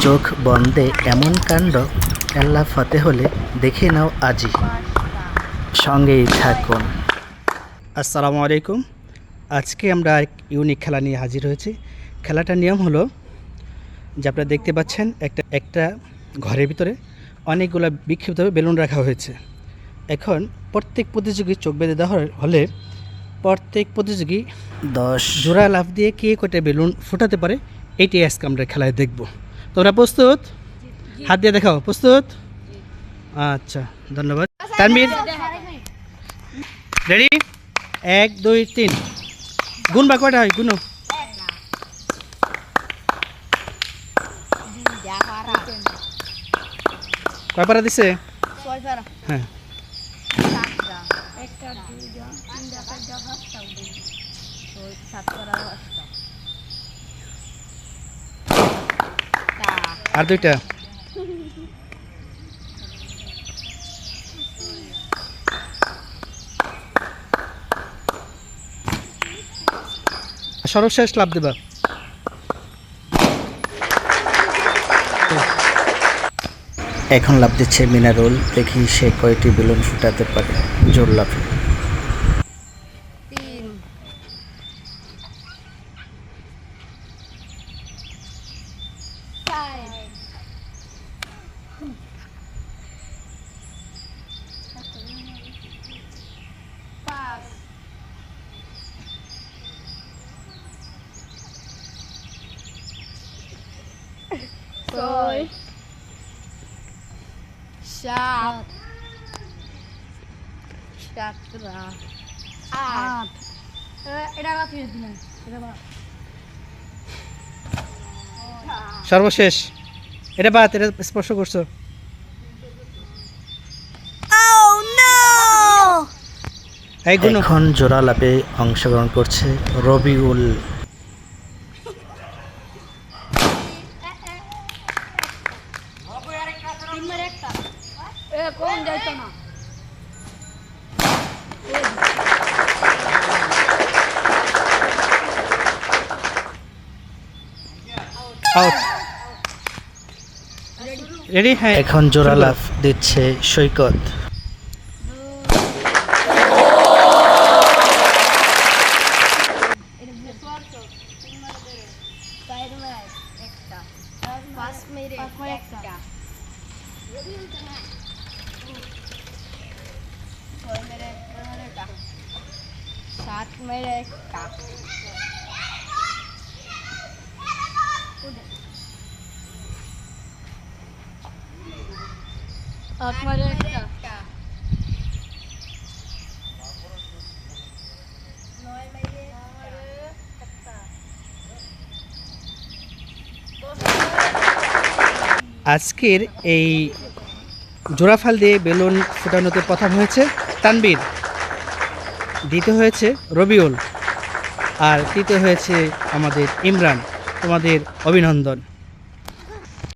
চোখ বন্ধে এমন কাণ্ড আল্লাহ ফতে হলে দেখে নাও আজই। সঙ্গেই থাকুন। আসসালামু আলাইকুম। আজকে আমরা এক ইউনিক খেলা নিয়ে হাজির হয়েছি। খেলাটার নিয়ম হলো যে আপনারা দেখতে পাচ্ছেন একটা ঘরের ভিতরে অনেকগুলো বিক্ষিপ্তভাবে বেলুন রাখা হয়েছে। এখন প্রত্যেক প্রতিযোগী চোখ বেঁধে দেওয়া হলে প্রত্যেক প্রতিযোগী 10 জোড়া লাফ দিয়ে কে কয়টা বেলুন ফোটাতে পারে এইটাই আজকে আমরা খেলায় দেখব। তোমরা প্রস্তুত? হাত দিয়ে দেখাও। প্রস্তুত? আচ্ছা, ধন্যবাদ। তানভীর রেডি? 1 2 3 গুনবা কয়টা হয়? গুনো। কয় পারা দিছে? হ্যাঁ, আর দুইটা। সর্বশেষ লাভ দেবা। এখন লাভ দিচ্ছে মিনারুল। দেখি সে কয়টি বেলুন ফুটাতে পারে জোর লাফে। ছয়, সাত, সাতটা, আট। সর্বশেষ এটা বাদ, এটা স্পর্শ করছো। এখন জোড়া লাভে অংশগ্রহণ করছে রবিউল। রেডি? হ্যাঁ, এখন জোড়া লাফ দিচ্ছে সৈকত। সাত মেরে একটা, আট মেরে একটা, নয় মেরে একটা। আজকের এই জোড়াফাল দিয়ে বেলুন ফোটানোতে প্রথম হয়েছে তানভীর, দ্বিতীয় হয়েছে রবিউল, আর তৃতীয় হয়েছে আমাদের ইমরান। তোমাদের অভিনন্দন।